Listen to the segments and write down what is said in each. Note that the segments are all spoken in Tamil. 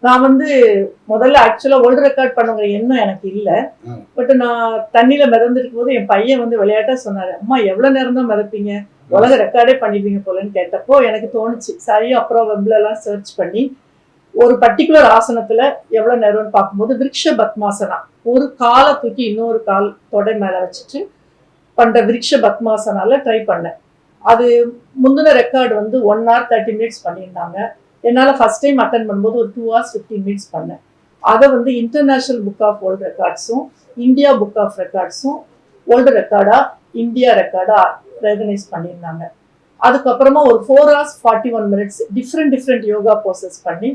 நான் வந்து முதல்ல ஆக்சுவலா வேர்ல்டு ரெக்கார்ட் பண்ணுங்கிற எண்ணம் எனக்கு இல்லை. பட் நான் தண்ணியில மிதந்துருக்கும் போது என் பையன் வந்து விளையாட்டா சொன்னாரு, அம்மா எவ்வளவு நேரம் தான் மிதப்பீங்க, உலக ரெக்கார்டே பண்ணிடுவீங்க போலன்னு கேட்டப்போ எனக்கு தோணுச்சு. சரி, அப்புறம் வெப்ல எல்லாம் சர்ச் பண்ணி ஒரு பர்டிகுலர் ஆசனத்துல எவ்வளவு நேரம்னு பார்க்கும்போது விருட்ச பத்மாசனா, ஒரு காலை தூக்கி இன்னொரு கால் தொடை மேல வச்சுட்டு பண்ற விருட்ச பத்மாசனால ட்ரை பண்ணேன். அது முந்தின ரெக்கார்டு வந்து 1 hour 30 minutes பண்ணியிருந்தாங்க. என்னால் ஃபர்ஸ்ட் டைம் அட்டன் பண்ணும்போது ஒரு 2 hours 15 minutes பண்ணேன். அதை வந்து இன்டர்நேஷனல் புக் ஆஃப் வேர்ல்டு ரெக்கார்ட்ஸும் இந்தியா புக் ஆஃப் ரெக்கார்ட்ஸும் வேர்ல்டு ரெக்கார்டா இந்தியா ரெக்கார்டா ரெகனைஸ் பண்ணியிருந்தாங்க. அதுக்கப்புறமா ஒரு 4 hours 41 minutes different yoga poses பண்ணி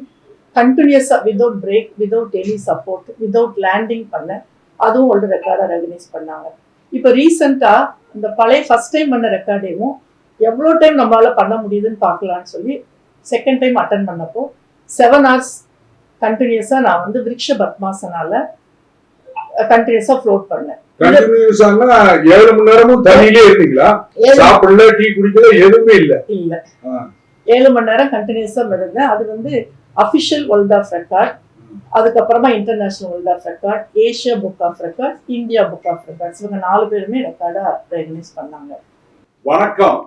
கண்டினியூஸாக without break, without any support, without landing பண்ணேன். அதுவும் வேர்ல்டு ரெக்கார்டாக ரெகனைஸ் பண்ணாங்க. இப்போ ரீசெண்டாக இந்த பழைய ஃபர்ஸ்ட் டைம் பண்ண ரெக்கார்டையும் எவ்வளோ டைம் நம்மளால பண்ண முடியுதுன்னு பார்க்கலான்னு சொல்லி செகண்ட் டைம் அட்டன் பண்ணப்போ 7 hours கண்டினியூஸாக நான் வந்து விருட்ச பத்மாசனால கண்டினியூஸா ஃப்ளோட் பண்ணேன். கண்டினியூஸானா 7 மணி நேரமும் தண்ணியிலே இருந்தீங்களா? சாப்பிடல, டீ குடிக்கல, எதுவுமே இல்ல? 7 மணி நேரம் கண்டினியூஸா இருந்தேன். அது வந்து அபிஷியல் வேர்ல்ட் ஆஃப் ரெக்கார்ட், அதுக்கப்புறமா international world of record, Asia book of record, India book of records, இவங்க 4 பேருமே ரெக்கார்டா ரெகனைஸ் பண்ணாங்க. வணக்கம்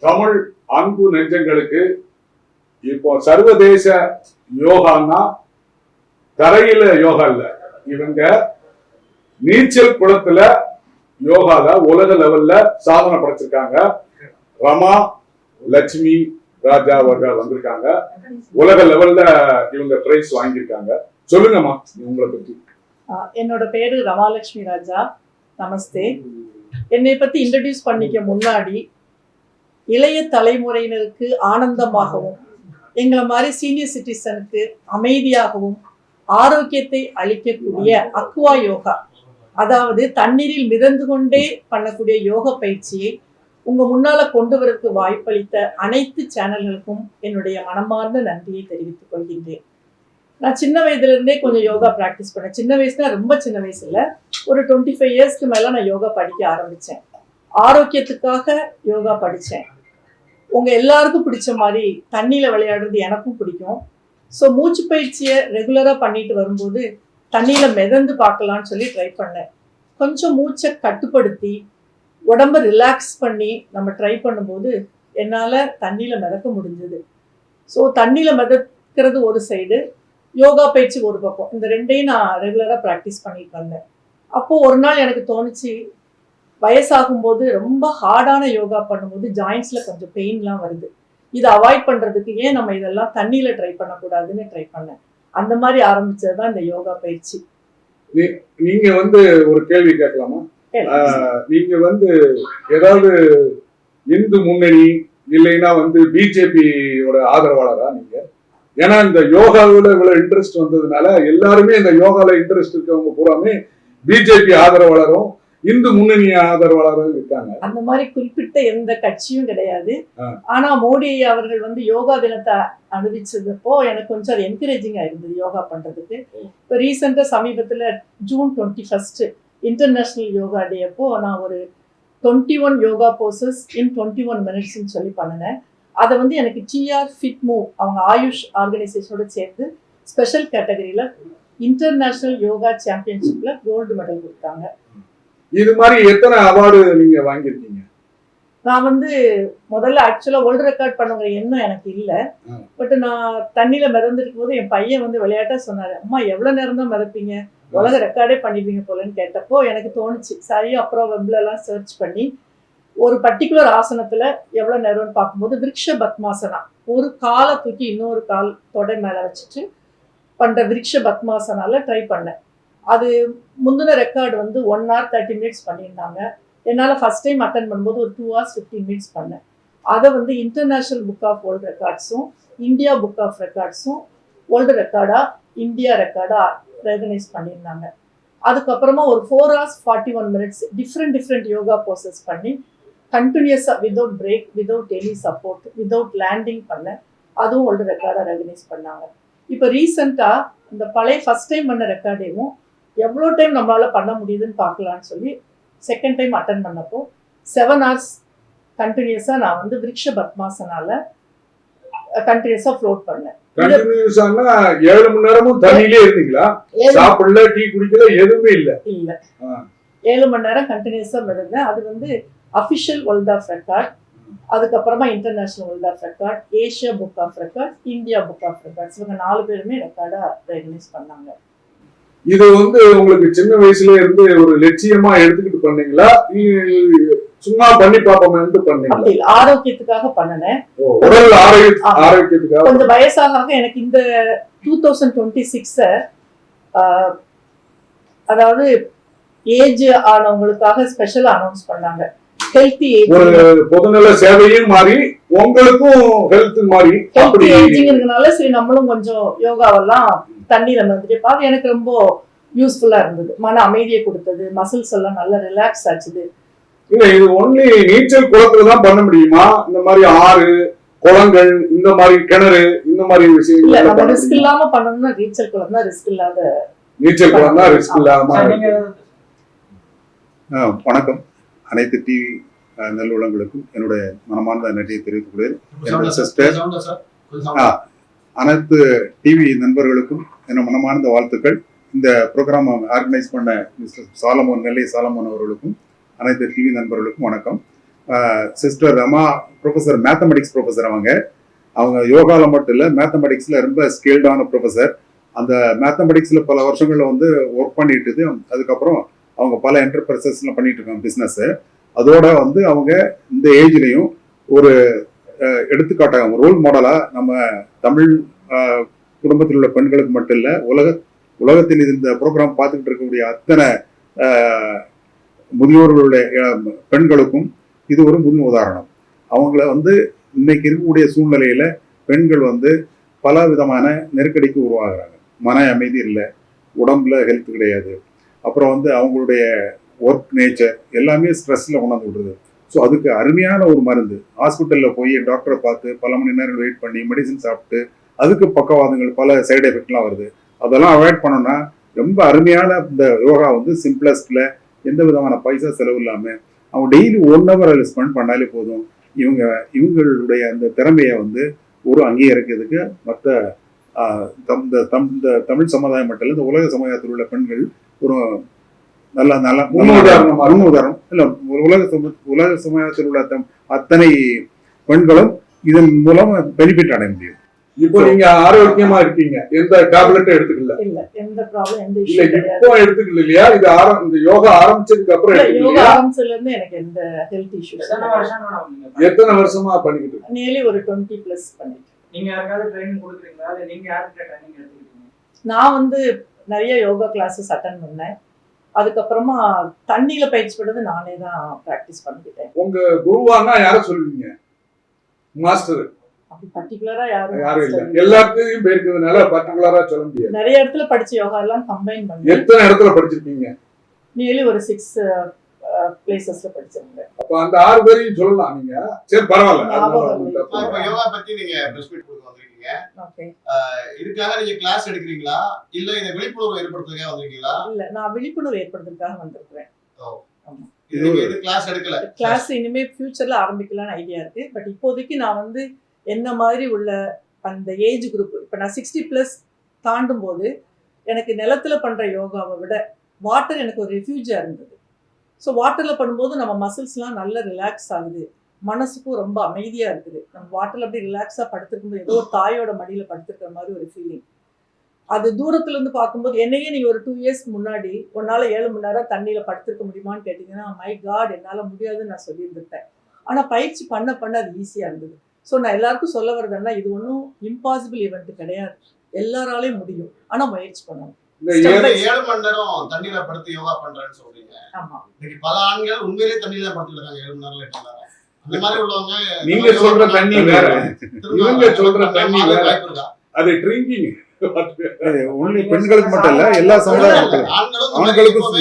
தமிழ் அன்பு நெஞ்சங்களுக்கு. இப்போ சர்வதேச யோகான்னா தரையில யோகா இல்ல, இவங்க நீச்சல் குளத்துல யோகால உலக லெவல்ல சாதனை படைச்சிருக்காங்க. ரமா லட்சுமி ராஜா அவர்கள் வந்திருக்காங்க. உலக லெவல்ல இவங்க பிரைஸ் வாங்கியிருக்காங்க. சொல்லுங்கம்மா உங்களை பத்தி. என்னோட பேரு ரமாலட்சுமி ராஜா. நமஸ்தே. என்னை பத்தி இன்ட்ரடியூஸ் பண்ணிக்க முன்னாடி, இளைய தலைமுறையினருக்கு ஆனந்தமாகவும் எங்களை மாதிரி சீனியர் சிட்டிசனுக்கு அமைதியாகவும் ஆரோக்கியத்தை அளிக்கக்கூடிய அக்வா யோகா, அதாவது தண்ணீரில் மிதந்து கொண்டே பண்ணக்கூடிய யோக பயிற்சியை உங்க முன்னால கொண்டு வரதுக்கு வாய்ப்பளித்த அனைத்து சேனல்களுக்கும் என்னுடைய மனமார்ந்த நன்றியை தெரிவித்துக் கொள்கின்றேன். நான் சின்ன வயதுல இருந்தே கொஞ்சம் யோகா பிராக்டிஸ் பண்ணேன். சின்ன வயசுல, ரொம்ப சின்ன வயசுல ஒரு 25 இயர்ஸ்க்கு மேல நான் யோகா படிக்க ஆரம்பிச்சேன். ஆரோக்கியத்துக்காக யோகா படிச்சேன். உங்க எல்லாருக்கும் பிடிச்ச மாதிரி தண்ணியில விளையாடுறது எனக்கும் பிடிக்கும். ஸோ மூச்சு பயிற்சியை ரெகுலரா பண்ணிட்டு வரும்போது தண்ணியில மிதந்து பார்க்கலான்னு சொல்லி ட்ரை பண்ணேன். கொஞ்சம் மூச்சை கட்டுப்படுத்தி உடம்ப ரிலாக்ஸ் பண்ணி நம்ம ட்ரை பண்ணும்போது என்னால் தண்ணியில் மிதக்க முடிஞ்சது. ஸோ தண்ணியில் மிதக்கிறது ஒரு சைடு, யோகா பயிற்சி ஒரு பக்கம், இந்த ரெண்டையும் நான் ரெகுலராக ப்ராக்டிஸ் பண்ணிட்டு வந்தேன். அப்போது ஒரு நாள் எனக்கு தோணுச்சு, வயசாகும்போது ரொம்ப ஹார்டான யோகா பண்ணும்போது ஜாயின்ஸில் கொஞ்சம் பெயின்லாம் வருது. இதை அவாய்ட் பண்ணுறதுக்கு ஏன் நம்ம இதெல்லாம் தண்ணியில் ட்ரை பண்ணக்கூடாதுன்னு ட்ரை பண்ணேன். அந்த மாதிரி ஆரம்பிச்சது தான் இந்த யோகா பயிற்சி. நீங்க வந்து ஒரு கேள்வி கேட்கலாமா? நீங்க வந்து ஏதாவது இந்து முன்னணி இல்லைன்னா வந்து பிஜேபியோட ஆதரவாளரா நீங்க? ஏன்னா இந்த யோகாவில் இவ்வளவு இன்ட்ரெஸ்ட் வந்ததுனால எல்லாருமே இந்த யோகால இன்ட்ரெஸ்ட் இருக்கவங்க பூராமே பிஜேபி ஆதரவாளரும் இந்து முன்னணி ஆதரவாளரும் இருக்காங்க. அந்த மாதிரி குறிப்பிட்ட எந்த கட்சியும் கிடையாது. ஆனா மோடி அவர்கள் வந்து யோகா தினத்தை அறிவிச்சதப்போ எனக்கு கொஞ்சம் அது என்கரேஜிங்கா இருந்தது யோகா பண்றதுக்கு. இப்போ ரீசெண்டா சமீபத்துல ஜூன் 21 இன்டர்நேஷனல் யோகா டே அப்போ நான் ஒரு 21 யோகா போசஸ் இன் 21 minutesன்னு சொல்லி பண்ணினேன். அதை வந்து எனக்கு டிஆர் ஃபிட் மூவ் அவங்க ஆயுஷ் ஆர்கனைசேஷனோட சேர்ந்து ஸ்பெஷல் கேட்டகரியில இன்டர்நேஷனல் யோகா சாம்பியன்ஷிப்ல கோல்டு மெடல் கொடுத்தாங்க. இது மாதிரி எத்தனை அவார்டு நீங்க வாங்கியிருக்கீங்க? நான் வந்து முதல்ல ஆக்சுவலா வேர்ல்டு ரெக்கார்ட் பண்ணுங்கிற எண்ணம் எனக்கு இல்லை. பட் நான் தண்ணியில மிதந்துருக்கும் போது என் பையன் வந்து விளையாட்டா சொன்னாரு, அம்மா எவ்வளவு நேரம் தான் மிதப்பீங்க, உலக ரெக்கார்டே பண்ணிடுவீங்க போலன்னு கேட்டப்போ எனக்கு தோணுச்சு. சரி, அப்புறம் வெப்ல எல்லாம் சர்ச் பண்ணி ஒரு பர்டிகுலர் ஆசனத்துல எவ்வளவு நேரம்னு பார்க்கும்போது விருட்ச பத்மாசனா, ஒரு காலை தூக்கி இன்னொரு கால் தொடை மேல வச்சுட்டு பண்ற விருட்ச பத்மாசனால ட்ரை பண்ணேன். அது முந்தின ரெக்கார்டு வந்து 1 hour 30 minutes பண்ணியிருந்தாங்க. என்னால் ஃபர்ஸ்ட் டைம் அட்டன் பண்ணும்போது ஒரு 2 hours 15 minutes பண்ணேன். அதை வந்து இன்டர்நேஷனல் புக் ஆஃப் வேர்ல்டு ரெக்கார்ட்ஸும் இந்தியா புக் ஆஃப் ரெக்கார்ட்ஸும் வேர்ல்டு ரெக்கார்டா இந்தியா ரெக்கார்டா ரெகனைஸ் பண்ணியிருந்தாங்க. அதுக்கப்புறமா ஒரு 4 hours 41 minutes different yoga poses பண்ணி கண்டினியூஸாக without break, without any support, without landing பண்ணேன். அதுவும் வேர்ல்டு ரெக்கார்டாக ரெகனைஸ் பண்ணாங்க. இப்போ ரீசெண்டாக இந்த பழைய ஃபர்ஸ்ட் டைம் பண்ண ரெக்கார்டையும் எவ்வளோ டைம் நம்மளால பண்ண முடியுதுன்னு பார்க்கலான்னு சொல்லி செகண்ட் டைம் அட்டன் பண்ணப்போ 7 hours கண்டினியூஸாக நான் வந்து விருட்ச பத்மாசனால கண்டினியூஸாக ஃப்ளோட் பண்ணேன். கண்டினியூஸானா 7 மணி நேரமும் தண்ணியிலே இருந்தீங்களா? சாப்பிடல, டீ குடிக்கல, எதுவுமே இல்ல. இல்ல 7 மணி நேரம் கண்டினியூஸா இருந்தேன். அது வந்து அபிஷியல் வேர்ல்ட் ஆஃப் ரெக்கார்ட், அதுக்கப்புறமா international world of record, Asia book of record, India book of records, இவங்க 4 பேருமே ரெக்கார்டா ரெகனைஸ் பண்ணாங்க. இது வந்து உங்களுக்கு சின்ன வயசுல இருந்து ஒரு லட்சியமா எடுத்துக்கிட்டு பண்ணீங்களா? சும்மா பண்ணி பார்ப்போம்னு பண்ணீங்களா? அப்படி இல்ல, ஆரோக்கியத்துக்காக பண்ணினேன். உடல் ஆரோக்கியத்துக்காக. கொஞ்சம் வயசாக எனக்கு இந்த 2026 அதாவது ஏஜ் ஆனவங்களுக்காக ஸ்பெஷலா அனௌன்ஸ் பண்ணாங்க. ஹெல்த்தி ஏஜ், ஒரு பொதுநல சேவையும் மாறி உங்களுக்கும் ஹெல்த் மாறி ஹெல்த்தி ஏஜிங்கிறதுனால சரி நம்மளும் கொஞ்சம் யோகாவெல்லாம் தண்ணியில வந்துட்டு அது எனக்கு ரொம்ப யூஸ்ஃபுல்லா இருந்தது. மன அமைதியை கொடுத்தது, மசில்ஸ் எல்லாம் நல்லா ரிலாக்ஸ் ஆச்சுது. இல்ல இது ஒன்லி நீச்சல் குளத்துல தான் பண்ண முடியுமா? இந்த மாதிரி ஆறு, குளங்கள், இந்த மாதிரி கிணறு, இந்த மாதிரி விஷயம் இல்ல, நம்ம ரிஸ்க் இல்லாம பண்ணணும்னா நீச்சல் குளம் தான் ரிஸ்க் இல்லாத. நீச்சல் குளம் தான் ரிஸ்க் இல்லாம. வணக்கம். அனைத்து டிவி நல்லுள்ளங்களுக்கும் என்னுடைய மனமார்ந்த நன்றியை தெரிவித்துக் கொள்கிறேன். என்னுடைய சிஸ்டர் அனைத்து டிவி நண்பர்களுக்கும் என்ன மனமார்ந்த வாழ்த்துக்கள். இந்த ப்ரோக்ராம் ஆர்கனைஸ் பண்ண மிஸ்டர் சாலமோன், நெல்லை சாலமோன் அவர்களுக்கும் அனைத்து டிவி நண்பர்களுக்கும் வணக்கம். Sister Rama professor, mathematics professor. அவங்க யோகாவில் மட்டும் இல்லை, மேத்தமெட்டிக்ஸில் ரொம்ப ஸ்கில்டான ப்ரொஃபஸர். அந்த மேத்தமெட்டிக்ஸில் பல வருஷங்களில் வந்து ஒர்க் பண்ணிட்டு அதுக்கப்புறம் அவங்க பல என்டர்பிரைசஸ்லாம் பண்ணிட்டு இருக்காங்க பிஸ்னஸ்ஸு. அதோட வந்து அவங்க இந்த ஏஜ்லேயும் ஒரு எடுத்துக்காட்டாக ரோல் மாடலாக நம்ம தமிழ் குடும்பத்தில் உள்ள பெண்களுக்கு மட்டும் இல்லை, உலகத்தில் இந்த ப்ரோக்ராம் பார்த்துக்கிட்டு இருக்கக்கூடிய அத்தனை முதியோர்களுடைய பெண்களுக்கும் இது ஒரு முன் உதாரணம். அவங்கள வந்து இன்னைக்கு இருக்கக்கூடிய சூழ்நிலையில பெண்கள் வந்து பல விதமான நெருக்கடிக்கு உருவாகிறாங்க. மன அமைதி இல்லை, உடம்புல ஹெல்த் கிடையாது, அப்புறம் வந்து அவங்களுடைய ஒர்க் நேச்சர் எல்லாமே ஸ்ட்ரெஸ்ல கொண்டாந்து விடுறது. ஸோ அதுக்கு அருமையான ஒரு மருந்து. ஹாஸ்பிட்டலில் போய் டாக்டரை பார்த்து பல மணி நேரம் வெயிட் பண்ணி மெடிசின் சாப்பிட்டு அதுக்கு பக்கவாதங்கள், பல சைடு எஃபெக்ட்லாம் வருது. அதெல்லாம் அவாய்ட் பண்ணோம்னா ரொம்ப அருமையான இந்த யோகா வந்து சிம்பிளஸ்ட்ல எந்த விதமான பைசா செலவு இல்லாமல் அவங்க டெய்லி 1 hour அதில் ஸ்பெண்ட் பண்ணாலே போதும். இவங்களுடைய அந்த திறமையை வந்து ஒரு அங்கீகரிக்கிறதுக்கு மற்ற தமிழ் சமுதாயம் மட்டும் இல்லை, இந்த உலக சமுதாயத்தில் உள்ள பெண்கள் ஒரு நல்ல நல்ல முன்னுதாரணம் இல்லை. உலக சமுதாயத்தில் உள்ள அத்தனை பெண்களும் இதன் மூலம் பெனிஃபிட் அடைய முடியும். இப்போ நீங்க ஆரோக்கியமா இருக்கீங்க, எந்த டேப்லெட்டும் எடுத்துக்கல? இல்ல, எந்த ப்ராப்ளம், எந்த இஷ்யூ இல்ல. இப்போ எடுத்துக்கல இல்லையா? இது இந்த யோகா ஆரம்பிச்சதுக்கு அப்புறம் யோகா ஆரம்பிச்சதுல இருந்து எனக்கு எந்த ஹெல்த் இஷ்யூஸ். எத்தனை வருஷமா பண்ணிக்கிட்டு இருக்கீங்க? நியர்லி ஒரு 20+ பண்ணிட்டு. நீங்க யாருக்காவது ட்ரைனிங் கொடுக்குறீங்களா? இல்ல நீங்க யார்கிட்ட ட்ரைனிங் எடுத்துக்கிட்டீங்க? நான் வந்து நிறைய யோகா கிளாஸஸ் அட்டெண்ட் பண்ணேன். அதுக்கப்புறமா தண்ணியில பயிற்சி பண்ணது நானே தான் பிராக்டிஸ் பண்ணிக்கிட்டேன். உங்க குருவானா யார சொல்லுவீங்க? மாஸ்டர் அப்படி பர்டிகுலரா யாரும் இல்ல, எல்லாத்தையும் பேருக்கிறதுனால பர்டிகுலரா சொல்ல முடியாது. நிறைய இடத்துல படிச்ச யோகா எல்லாம் கம்பைன் பண்ணி. எத்தனை இடத்துல படிச்சிருக்கீங்க? நியர்லி ஒரு 6 பிளேசஸ்ல படிச்சிருக்கேன். அப்ப அந்த 6 பேரையும் சொல்லலாம் நீங்க. சரி, பரவாயில்ல. இப்ப யோகா பத்தி நீங்க பிரஸ் மீட் கொடுக்க வந்திருக்கீங்க. ஓகே. இதுக்காக நீங்க கிளாஸ் எடுக்கிறீங்களா இல்ல இந்த விழிப்புணர்வு ஏற்படுத்துறதுக்காக வந்திருக்கீங்களா? இல்ல, நான் விழிப்புணர்வு ஏற்படுத்துறதுக்காக வந்திருக்கேன். ஆமா. இது கிளாஸ் எடுக்கல. கிளாஸ் இனிமே ஃபியூச்சர்ல ஆரம்பிக்கலாம்னு ஐடியா இருக்கு. பட் இப்போதைக்கு நான் வந்து என்ன மாதிரி உள்ள அந்த ஏஜ் குரூப், இப்போ நான் 60+ தாண்டும் போது எனக்கு நிலத்துல பண்ற யோகாவை விட வாட்டர் எனக்கு ஒரு ரெஃப்யூஜா இருந்தது. ஸோ வாட்டர்ல பண்ணும்போது நம்ம மசில்ஸ்லாம் நல்லா ரிலாக்ஸ் ஆகுது, மனசுக்கும் ரொம்ப அமைதியா இருக்குது. நம்ம வாட்டர்ல அப்படி ரிலாக்ஸா படுத்திருக்கும்போது ஏதோ ஒரு தாயோட மடியில படுத்திருக்கிற மாதிரி ஒரு ஃபீலிங். அது தூரத்துல இருந்து பார்க்கும்போது என்னையே நீங்க ஒரு 2 years முன்னாடி உன்னால 7 மணி நேரம் தண்ணியில படுத்திருக்க முடியுமான்னு கேட்டீங்கன்னா, மை காட், என்னால முடியாதுன்னு நான் சொல்லியிருந்திருப்பேன். ஆனா பயிற்சி பண்ண அது ஈஸியா இருந்தது. ஸோ நான் எல்லாருக்கும் சொல்ல வர்றதுன்னா, இது ஒன்றும் இம்பாசிபிள் ஈவெண்ட் கிடையாது, எல்லாராலையும் முடியும். ஆனா முயற்சி பண்ணணும். 7 மணி நேரம் தண்ணியில படுத்து யோகா பண்றேன்னு சொல்றீங்க. ஆமா, இன்னைக்கு பல ஆண்கள் உண்மையிலேயே தண்ணியில படுத்துட்டு இருக்காங்க 7 மணி நேரம் 8 மணி நேரம். அந்த மாதிரி உள்ளவங்க நீங்க சொல்ற தண்ணி வேற, இவங்க சொல்ற தண்ணி வேற. அது ட்ரிங்கிங் ஒன்லி பெண்களுக்கு மட்டும் இல்ல, எல்லா சமுதாயங்களுக்கும் ஆண்களுக்கும்.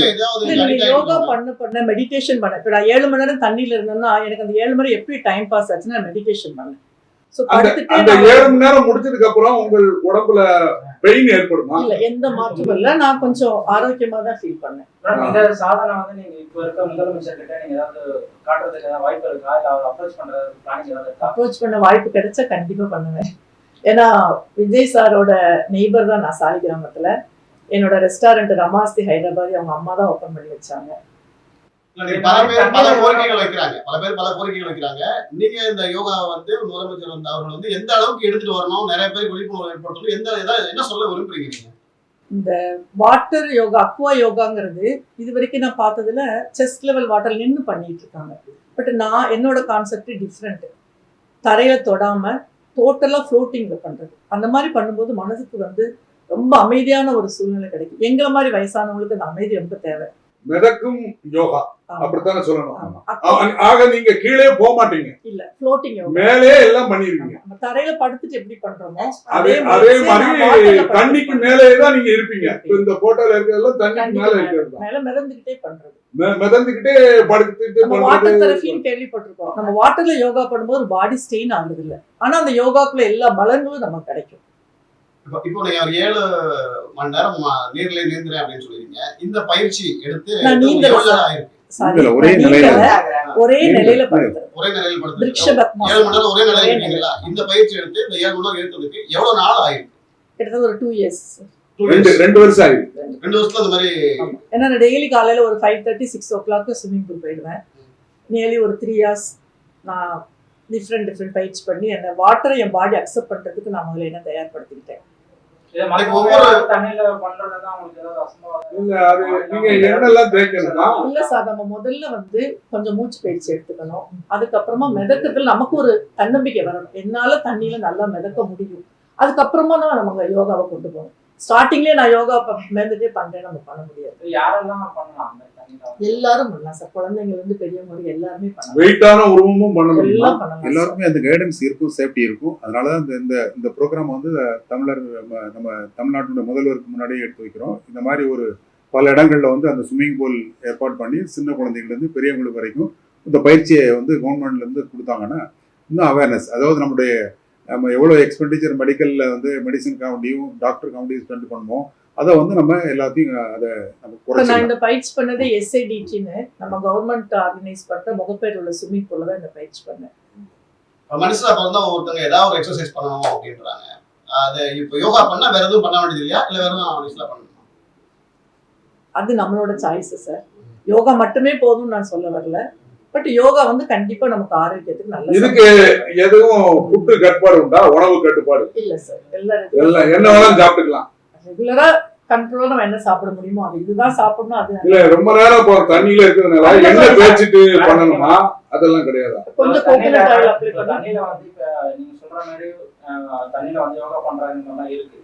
யோகா பண்ண மெடிடேஷன் பண்ண. இப்ப நான் 7 மணி நேரம் தண்ணியில இருந்தேன்னா எனக்கு அந்த 7 மணி எப்படி டைம் பாஸ் ஆச்சுன்னா மெடிடேஷன் பண்ணேன். அந்த 7 மணி நேரம் முடிச்சதுக்கு அப்புறம் உங்கள் உடம்புல பெயின் ஏற்படுமா? இல்ல, எந்த மாற்றமும் இல்ல. நான் கொஞ்சம் ஆரோக்கியமா தான் ஃபீல் பண்ணேன். இந்த சாதனை வந்து நீங்க இப்ப இருக்க முதலமைச்சர் கிட்ட நீங்க ஏதாவது காட்டுறதுக்கு ஏதாவது வாய்ப்பு இருக்கா? இல்ல அவர் அப்ரோச் பண்றது பிளானிங் ஏதாவது இருக்கா? அப்ரோச் பண்ண வாய்ப்பு கிடைச்சா கண்டிப்பா பண்ணுவேன். ஏன்னா விஜய் சாரோட நெய்பர் தான் நான் சாலிகிராமத்துல. என்னோட ரெஸ்டாரண்ட் ரமாஸ்தி ஹைதராபாத் அவங்க அம்மா தான் ஓபன் பண்ணி வச்சாங்க. பல பேர் பல கோரிக்கைகள் வைக்கிறாங்க. நீங்க இந்த யோகா வந்து முதலமைச்சர் வந்து அவர்கள் வந்து எந்த அளவுக்கு எடுத்துட்டு வரணும், நிறைய பேருக்கு விழிப்புணர்வு ஏற்படுத்தணும், என்ன சொல்ல விரும்புறீங்க நீங்க? இந்த வாட்டர் யோகா, அக்வா யோகாங்கிறது இது வரைக்கும் நான் பார்த்ததுல செஸ்ட் லெவல் வாட்டர் நின்று பண்ணிட்டு இருக்காங்க. பட் நான் என்னோட கான்செப்ட் டிஃப்ரெண்ட். தரையில தொடாம டோட்டலா ஃப்ளோட்டிங்ல பண்றது. அந்த மாதிரி பண்ணும்போது மனசுக்கு வந்து ரொம்ப அமைதியான ஒரு சூழ்நிலை கிடைக்கும். எங்களை மாதிரி வயசானவங்களுக்கு அந்த அமைதி ரொம்ப தேவை. மிதக்கும் யோகா அப்படித்தானே சொல்லணும். Aqua ஆக நீங்க கீழே போக மாட்டீங்க, இல்ல ஃப்ளோட்டிங் யோகா. மேலே எல்லாம் பண்ணிருக்கீங்க. நம்ம தரையில படுத்துட்டு எப்படி பண்றோமோ அதே மாதிரி தண்ணிக்கு மேலே தான் நீங்க இருப்பீங்க. இப்ப இந்த போட்டோல இருக்கிறதெல்லாம் தண்ணிக்கு மேல இருக்கிறது தான். மேல மிதந்துகிட்டே பண்றது. மிதந்துகிட்டே படுத்துட்டு நம்ம வாட்டர் தெரபின்னு கேள்விப்பட்டிருக்கோம். நம்ம வாட்டர்ல யோகா பண்ணும்போது பாடி ஸ்ட்ரெயின் ஆகுறது இல்ல. ஆனா அந்த யோகாக்குள்ள எல்லா பலன்களும் நமக்கு கிடைக்கும். இப்போ நீங்க ஒரு 7 மணி நேரம் நீர்ல நீந்துறேன் அப்படின்னு சொல்லிருக்கீங்க. இந்த பயிற்சி எடுத்து நான் நீந்தல எவ்வளவு நாள் ஆயிருக்கு? ஒரே நிலையில படுத்துறேன். ஒரே நிலையில விருட்ச படுத்து பத்மாசனம். 7 மணி நேரம் ஒரே நிலையில இருக்கீங்களா? இந்த பயிற்சி எடுத்து இந்த 7 மணி நேரம் இருக்கிறதுக்கு எவ்வளவு நாள் ஆயிருக்கு? கிட்டத்தட்ட ஒரு 2 years. 2 வருஷம் ஆயிருக்கு. 2 வருஷத்துல அந்த மாதிரி. ஏன்னா நான் டெய்லி காலையில ஒரு 5:30 6 o'clock ஸ்விம்மிங் பூல் போயிடுவேன். நியர்லி ஒரு 3 years நான் டிஃப்ரெண்ட் பயிற்சி பண்ணி அந்த வாட்டரை என் பாடி அக்செப்ட் பண்றதுக்கு நான் முதல்ல என்ன தயார்படுத்திக்கிட்டேன். தண்ணியில பண்றதுதான் உங்களுக்கு ஏதாவது அசம்பாவிதம்? இல்ல அது நீங்க என்னெல்லாம் தேய்க்கணும்னா இல்ல சார், நம்ம முதல்ல வந்து கொஞ்சம் மூச்சு பயிற்சி எடுத்துக்கணும். அதுக்கப்புறமா மிதக்கிறதுல நமக்கு ஒரு தன்னம்பிக்கை வரணும். என்னால தண்ணியில நல்லா மிதக்க முடியும். அதுக்கப்புறமா தான் நம்ம யோகாவை கொண்டு போகணும். ஸ்டார்டிங்லயே நான் யோகா மிதந்துட்டே பண்றேன் நம்ம பண்ண முடியாது. யாரெல்லாம் பண்ணலாம்? எல்லாரும் பண்ணலாம் சார். குழந்தைங்கள்ல இருந்து பெரியவங்க எல்லாருமே பண்ணலாம். வெயிட்டான உருவமும் பண்ண முடியும். எல்லாம் பண்ணலாம். எல்லாருக்குமே அந்த கைடன்ஸ் இருக்கும், சேஃப்டி இருக்கும். அதனாலதான் இந்த ப்ரோக்ராம் வந்து நம்ம தமிழ்நாட்டுடைய முதல்வருக்கு முன்னாடியே எடுத்து வைக்கிறோம். இந்த மாதிரி ஒரு பல இடங்கள்ல வந்து அந்த ஸ்விம்மிங் பூல் ஏற்பாடு பண்ணி சின்ன குழந்தைங்கள்ல இருந்து பெரியவங்களுக்கு வரைக்கும் இந்த பயிற்சியை வந்து கவர்மெண்ட்ல இருந்து கொடுத்தாங்கன்னா இன்னும் அவேர்னஸ், அதாவது நம்ம எவ்வளவு எக்ஸ்பெண்டிச்சர் மெடிக்கல்ல வந்து மெடிசன் காவண்டியும் டாக்டர் காவண்டியும் ஸ்பெண்ட் பண்ணுமோ அதை வந்து நம்ம எல்லாத்தையும் அதை நம்ம நான் குறைச்சிக்கலாம். இந்த பயிற்சி பண்ணது SIDTன்னு நம்ம கவர்மெண்ட் ஆர்கனைஸ் பண்ற முகப்பேர் உள்ள ஸ்விம்மிங் பூல்ல தான் இந்த பயிற்சி பண்ணேன். மனுஷனா பிறந்தா ஒருத்தவங்க ஏதாவது ஒரு எக்ஸசைஸ் பண்ணணும் அப்படின்றாங்க. அது இப்போ யோகா பண்ணா வேற எதுவும் பண்ண வேண்டியது இல்லையா, இல்ல வெறும் மனுஷனா பண்ணணுமா? அது நம்மளோட சாய்ஸ் சார். யோகா மட்டுமே போதும்னு நான் சொல்ல வரல. பட் யோகா வந்து கண்டிப்பா நமக்கு ஆரோக்கியத்துக்கு நல்ல. இதுக்கு எதுவும் ஃபுட் கட்டுப்பாடு உண்டா? உணவு கட்டுப்பாடு இல்ல சார். எல்லாரும் எல்லாம் என்ன வேணாலும் சாப்பிட்டுக்கலாம். ரெகுலரா கண்ட்ரோலா நம்ம என்ன சாப்பிட முடியுமோ அது இதுதான் சாப்பிடணும். அது இல்ல ரொம்ப நேரம் தண்ணியில இருக்கிறதுனால எண்ணெய் பேச்சுட்டு பண்ணணுமா? அதெல்லாம் கிடையாது. கொஞ்சம் கோகனட் ஆயில் அப்ளை பண்ணா தண்ணியில வந்து இப்ப நீங்க சொல்ற மாதிரி தண்ணியில வந்து யோகா பண்றாங்க இருக்கு.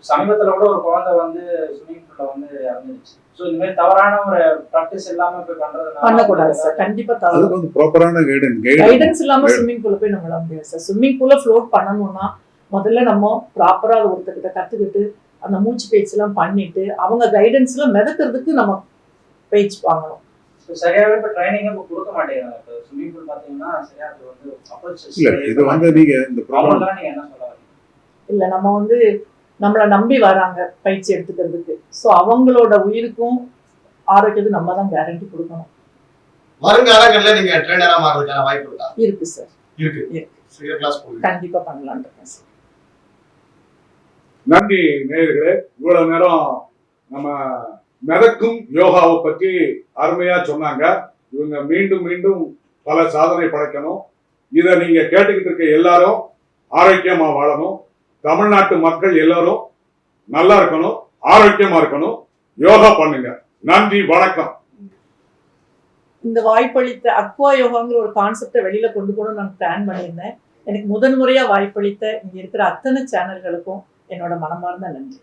சமீபத்துல கூட ஒரு குழந்தை வந்து ஸ்விமிங் பூல்ல வந்து இறந்துருச்சு. சோ இந்த மாதிரி தவறான ஒரு பிராக்டிஸ் இல்லாம போய் பண்றதுனால பண்ணக்கூடாது சார். கண்டிப்பா தவறு. அதுக்கு வந்து ப்ராப்பரான கைடன்ஸ் இல்லாம ஸ்விம்மிங் பூல்ல போய் நம்ம விட முடியாது சார். ஸ்விம்மிங் பூல்ல ஃப்ளோட் பண்ணணும்னா முதல்ல நம்ம ப்ராப்பரா அதை ஒருத்தர்கிட்ட கத்துக்கிட்டு அந்த மூச்சு பயிற்சி எல்லாம் பண்ணிட்டு அவங்க கைடன்ஸ்ல மிதக்கிறதுக்கு நம்ம பயிற்சி வாங்கணும். சரியாவே இப்ப ட்ரைனிங் இப்ப கொடுக்க மாட்டேங்கிறாங்க. இப்ப ஸ்விம்மிங் பூல் பாத்தீங்கன்னா சரியா அது வந்து அப்ரோச் இல்ல. இது வந்து நீங்க இந்த ப்ரோக்ராம் நீங்க என்ன சொல்ல வரீங்க? இல்ல நம்ம வந்து நம்மளை நம்பி வராங்க பயிற்சி எடுத்துக்கிறதுக்கு. ஸோ அவங்களோட உயிருக்கும் ஆரோக்கியத்துக்கு நம்ம தான் கேரண்டி கொடுக்கணும். வருங்காலங்கள்ல நீங்க ட்ரெயினரா மாறதுக்கான வாய்ப்பு இருக்கா? இருக்கு சார். இருக்கு. கிளாஸ் போடுங்க. கண்டிப்பா பண்ணலாம்னு இருக்கேன் சார். நன்றி நேயர்களே. இவ்வளவு நேரம் நம்ம மிதக்கும் யோகாவை பற்றி அருமையா சொன்னாங்க. இவங்க மீண்டும் மீண்டும் பல சாதனை படைக்கணும். இதை நீங்க கேட்டுக்கிட்டு இருக்க எல்லாரும் ஆரோக்கியமா வாழணும். தமிழ்நாட்டு மக்கள் எல்லாரும் நல்லா இருக்கணும், ஆரோக்கியமா இருக்கணும். யோகா பண்ணுங்க. நன்றி, வணக்கம். இந்த வாய்ப்பளித்த அக்வா யோகாங்கிற ஒரு கான்செப்டை வெளியில கொண்டு போகணும்னு நான் பிளான் பண்ணியிருந்தேன். எனக்கு முதன்முறையா வாய்ப்பளித்த இங்க இருக்கிற அத்தனை சேனல்களுக்கும் என்னோட மனமார்ந்த நன்றி.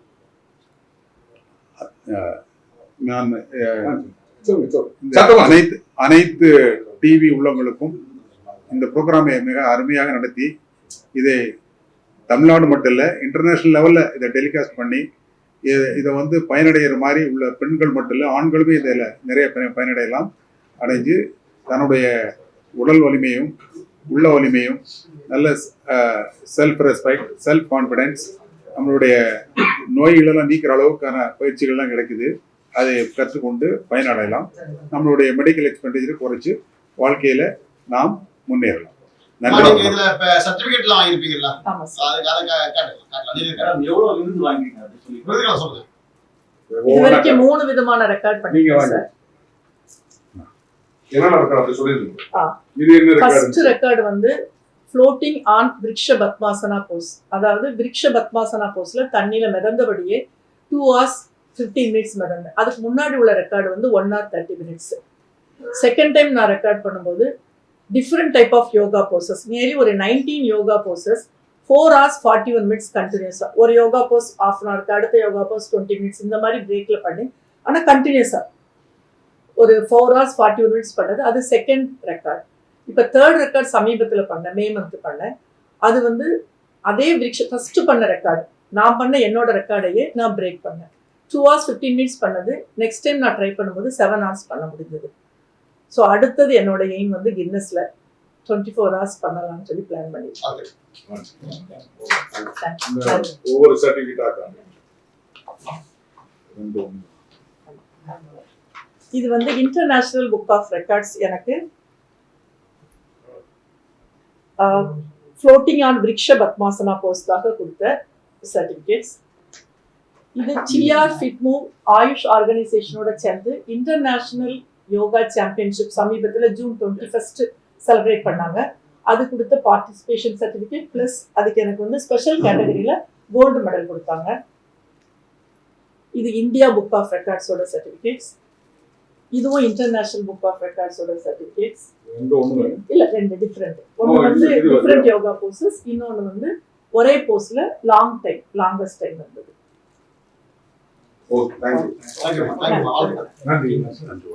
நான் சத்தமா. அனைத்து டிவி உள்ளவங்களுக்கும் இந்த ப்ரோக்ராமை மிக அருமையாக நடத்தி இதை தமிழ்நாடு மட்டும் இல்லை இன்டர்நேஷனல் லெவலில் இதை டெலிகாஸ்ட் பண்ணி இதை வந்து பயனடைகிற மாதிரி உள்ள பெண்கள் மட்டும் இல்லை ஆண்களுமே இதில் நிறைய பயனடையலாம். அடைஞ்சு தன்னுடைய உடல் வலிமையும் உள்ள வலிமையும் நல்ல செல்ஃப் ரெஸ்பெக்ட், செல்ஃப் கான்ஃபிடென்ஸ், நம்மளுடைய நோய்களெல்லாம் நீக்கிற அளவுக்கான பயிற்சிகள்லாம் கிடைக்குது. அதை கற்றுக்கொண்டு பயனடையலாம். நம்மளுடைய மெடிக்கல் எக்ஸ்பெண்டிச்சரை குறைச்சி வாழ்க்கையில் நாம் முன்னேறலாம். நன்றி. நீங்க இதுல சர்டிபிகேட் எல்லாம் வாங்கிருப்பீங்கல்ல, ஆமா சார். அதுக்கு அதை காட்டலாம். நீங்க மேடம் எவ்வளவு விருது வாங்கினீங்க அப்படின்னு சொல்லி விருதுகளை சொல்லுங்க. இது வரைக்கும் 3 விதமான ரெக்கார்ட் நீங்க பண்ணிருக்கேன் வாங்க. சார். என்ன நடக்கும் அப்படி சொல்லிருக்கீங்க. ஆ. இது என்ன ஃபர்ஸ்ட் ரெக்கார்டு? ரெக்கார்டு வந்து ஃப்ளோட்டிங் ஆன் விருக்ஷ பத்மாசனா போஸ். அதாவது விருக்ஷ பத்மாசனா போஸ்ல தண்ணியில மிதந்தபடியே 2 hours 15 minutes மிதந்த. அதுக்கு முன்னாடி உள்ள ரெக்கார்டு வந்து 1 hour 30 minutes. செகண்ட் டைம் நான் ரெக்கார்ட் பண்ணும்போது different type of yoga poses, nearly ஒரு 19 யோகா போசஸ் 4 hours 41 minutes கண்டினியூஸா. ஒரு yoga Bose half an hour, அடுத்த யோகா போஸ் 20 minutes, இந்த மாதிரி பிரேக்ல பண்ணி ஆனா கண்டினியூஸா ஒரு 4 hours 41 minutes பண்ணது. அது செகண்ட் ரெக்கார்ட். இப்போ தேர்ட் ரெக்கார்ட் சமீபத்தில் பண்ணேன், மே மந்த் பண்ணேன். அது வந்து அதே ஃபர்ஸ்ட் பண்ண ரெக்கார்டு, நான் பண்ண என்னோட ரெக்கார்டையே நான் பிரேக் பண்ணேன். 2 hours 15 minutes பண்ணது. நெக்ஸ்ட் டைம் நான் ட்ரை பண்ணும்போது 7 hours பண்ண முடிஞ்சது. ஸோ அடுத்தது என்னோட எய்ம் வந்து கின்னஸ்ல 24 hours பண்ணலாம்னு சொல்லி பிளான் பண்ணிருக்கேன். இந்த ஒவ்வொரு சர்டிபிகேட் ஆக்காங்க. இது வந்து இன்டர்நேஷனல் புக் ஆஃப் ரெக்கார்ட்ஸ் எனக்கு ஃப்ளோட்டிங் ஆன் விருக்ஷ பத்மாசனா போஸ்டாக கொடுத்த சர்டிபிகேட்ஸ். இது சிஆர் ஃபிட்மூவ் ஆயுஷ் ஆர்கனைசேஷனோட சேர்ந்து இன்டர்நேஷனல் யோகா சாம்பியன்ஷிப் சமீபத்தில் ஜூன் 21 செலிப்ரேட் பண்ணாங்க. அது கொடுத்த பார்ட்டிசிபேஷன் சர்டிபிகேட் பிளஸ் அதுக்கு எனக்கு வந்து ஸ்பெஷல் கேட்டகரியில கோல்டு மெடல் கொடுத்தாங்க. இது இந்தியா புக் ஆஃப் ரெக்கார்ட்ஸோட சர்டிபிகேட்ஸ். இதுவும் இன்டர்நேஷனல் புக் ஆஃப் ரெக்கார்ட்ஸோட சர்டிபிகேட்ஸ். இல்ல, 2 டிஃபரெண்ட். ஒன்னு வந்து டிஃபரெண்ட் யோகா போசஸ், இன்னொன்னு வந்து ஒரே போஸ்ல லாங்கஸ்ட் டைம் இருந்தது. Okay, thank you. தேங்க்யூ. நன்றி. நன்றி.